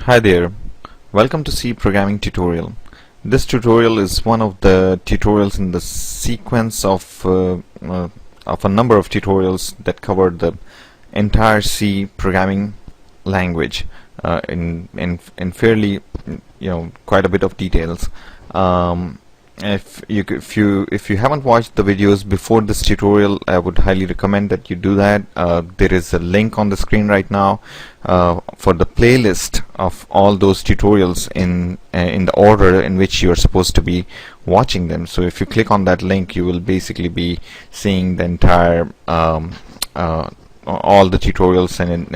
Hi there, welcome to C programming tutorial. This tutorial is one of the tutorials in the sequence of a number of tutorials that cover the entire C programming language in fairly quite a bit of details. If you haven't watched the videos before this tutorial, I would highly recommend that you do that. There is a link on the screen right now for the playlist of all those tutorials in the order in which you are supposed to be watching them. So if you click on that link, you will basically be seeing the entire all the tutorials and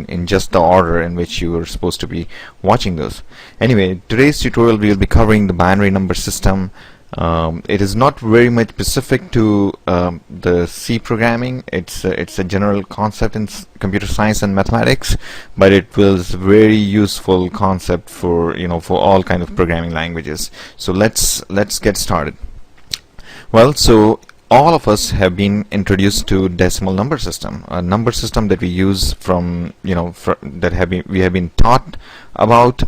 in just the order in which you are supposed to be watching those. Anyway, today's tutorial we will be covering the binary number system. It is not very much specific to the C programming. It's a general concept in computer science and mathematics, but it was a very useful concept for for all kind of programming languages. So let's get started. Well, so all of us have been introduced to decimal number system, a number system that we use from we have been taught about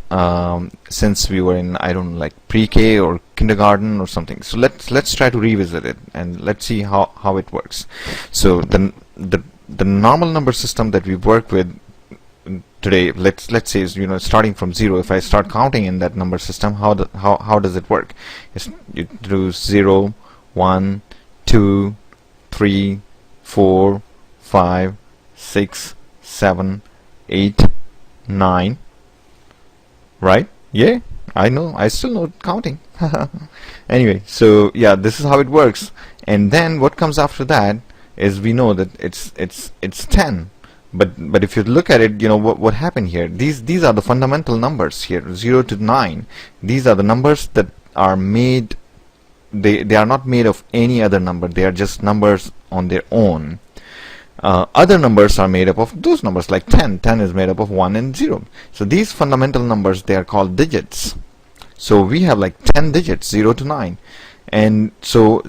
since we were in, I don't know, like pre-K or kindergarten or something. So let's try to revisit it and let's see how it works. So the normal number system that we work with today, let's say, is starting from 0. If I start counting in that number system, how does it work? You do 0, 1, 2, 3, 4, 5, 6, 7, 8, 9. Right? Yeah, I know. I still know counting. Anyway, so yeah, this is how it works. And then what comes after that is, we know that it's 10. But if you look at it, what happened here. These are the fundamental numbers here, 0 to 9. These are the numbers that are made. They are not made of any other number. They are just numbers on their own. Other numbers are made up of those numbers, like 10. 10 is made up of 1 and 0. So these fundamental numbers, they are called digits. So we have like 10 digits, 0 to 9. And so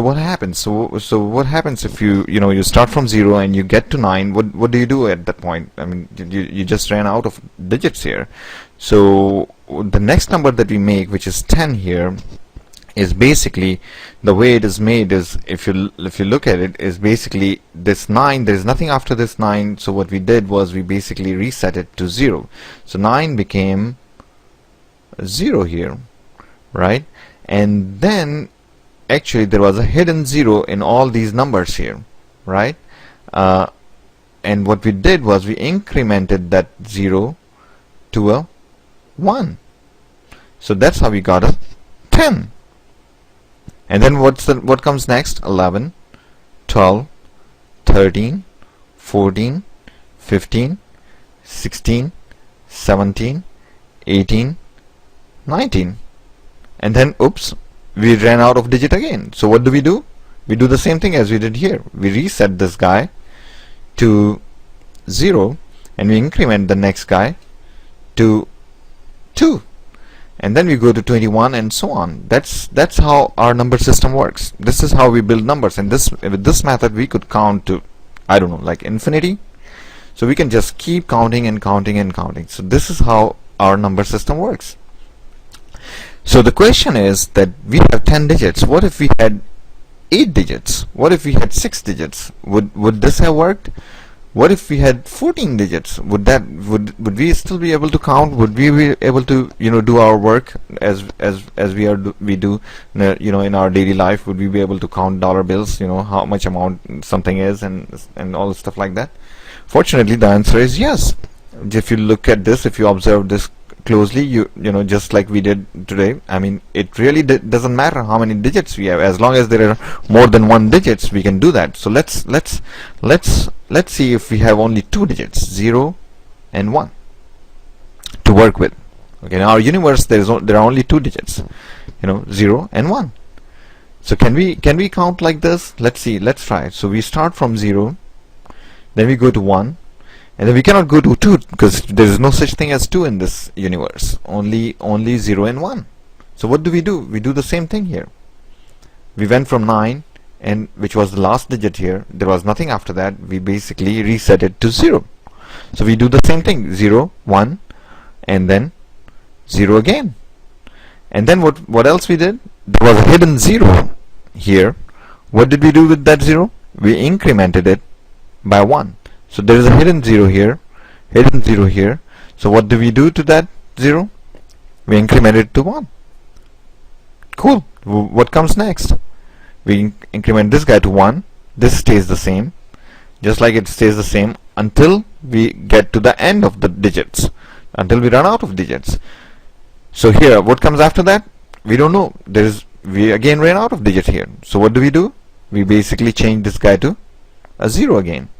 what happens? So what happens if you start from 0 and you get to 9? What do you do at that point? I mean, you just ran out of digits here. So the next number that we make, which is 10 here, is basically, the way it is made is, if you look at it, is basically this 9. There is nothing after this 9. So what we did was we basically reset it to 0. So 9 became 0 here, right? And then actually there was a hidden 0 in all these numbers here, right? And what we did was we incremented that 0 to a 1. So that's how we got a 10. And then what comes next? 11, 12, 13, 14, 15, 16, 17, 18, 19. And then, oops, we ran out of digit again. So what do? We do the same thing as we did here. We reset this guy to 0 and we increment the next guy to 2. And then we go to 21 and so on. That's how our number system works. This is how we build numbers. And with this method we could count to, I don't know, like infinity. So we can just keep counting and counting and counting. So this is how our number system works. So the question is that we have 10 digits. What if we had 8 digits? What if we had 6 digits? Would this have worked? What if we had 14 digits? Would we still be able to count? Would we be able to do our work as we do in our daily life? Would we be able to count dollar bills, how much amount something is, and all the stuff like that? Fortunately, the answer is yes. If you look at this, if you observe this closely, just like we did today, I mean, it really doesn't matter how many digits we have. As long as there are more than 1 digits, we can do that. So let's see if we have only 2 digits, 0 and 1, to work with. Okay, in our universe there are only 2 digits, 0 and 1. So can we count like this? Let's see. Let's try. So we start from 0, then we go to 1. And then we cannot go to 2 because there is no such thing as 2 in this universe. Only 0 and 1. So what do? We do the same thing here. We went from 9, and which was the last digit here. There was nothing after that. We basically reset it to 0. So we do the same thing, 0, 1, and then 0 again. And then what else we did? There was a hidden 0 here. What did we do with that 0? We incremented it by 1. So there is a hidden 0 here, hidden 0 here. So what do we do to that 0? We increment it to 1. Cool. What comes next? We increment this guy to 1. This stays the same, just like it stays the same until we get to the end of the digits, until we run out of digits. So here, what comes after that? We don't know. We again ran out of digits here. So what do? We basically change this guy to a 0 again.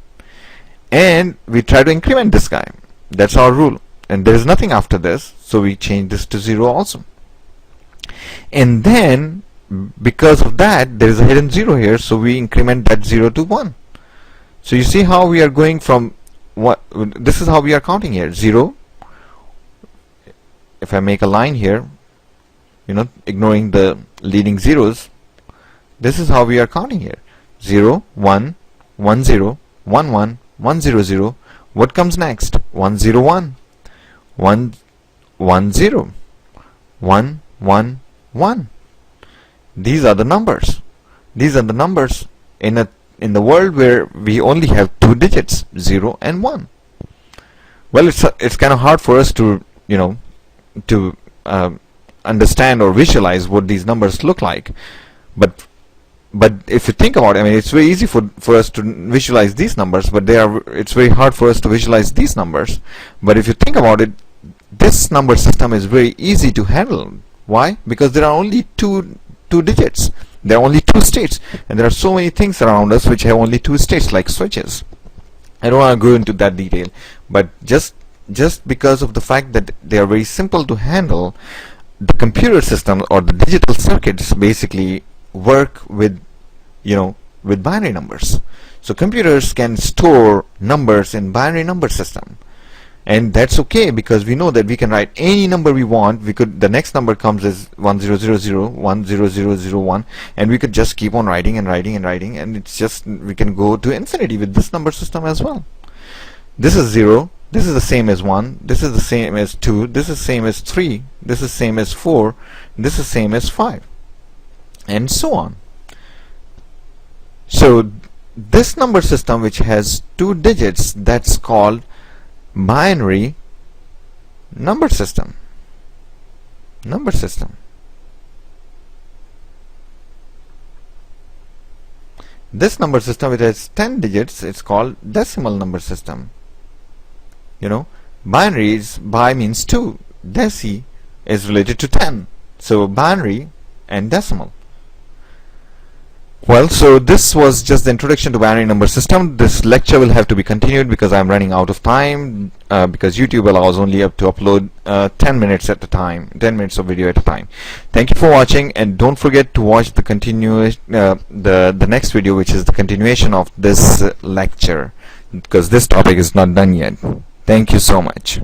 And we try to increment this guy. That's our rule. And there is nothing after this, so we change this to 0 also. And then, because of that, there is a hidden 0 here, so we increment that 0 to 1. So you see how we are going from what? This is how we are counting here. 0. If I make a line here, ignoring the leading zeros, this is how we are counting here. 0, 1, 1, 0, 1, 1, 1, 0, 0. What comes next? 1, 0, 1, 1, 1, 0, 1, 1, 1. These are the numbers. These are the numbers in the world where we only have 2 digits, 0 and 1. Well, it's kind of hard for us to understand or visualize what these numbers look like, but if you think about it, I mean, it's very easy for us to visualize these numbers, but it's very hard for us to visualize these numbers. But if you think about it, this number system is very easy to handle. Why? Because there are only two digits. There are only 2 states, and there are so many things around us which have only 2 states, like switches. I don't want to go into that detail, but just because of the fact that they are very simple to handle, the computer system or the digital circuits basically work with binary numbers. So computers can store numbers in binary number system, and that's okay, because we know that we can write any number we want. The next number comes as 1000, 10001, and we could just keep on writing and writing and writing, and it's just, we can go to infinity with this number system as well. This is 0, this is the same as 1, this is the same as 2, this is same as 3, this is same as 4, this is same as 5, and so on. So this number system, which has 2 digits, that's called binary number system. This number system, which has 10 digits, it's called decimal number system. Binary is, bi means 2, deci is related to 10, so binary and decimal. Well, so this was just the introduction to binary number system. This lecture will have to be continued because I'm running out of time, because YouTube allows only up to upload 10 minutes at a time, 10 minutes of video at a time. Thank you for watching, and don't forget to watch the the next video, which is the continuation of this lecture, because this topic is not done yet. Thank you so much.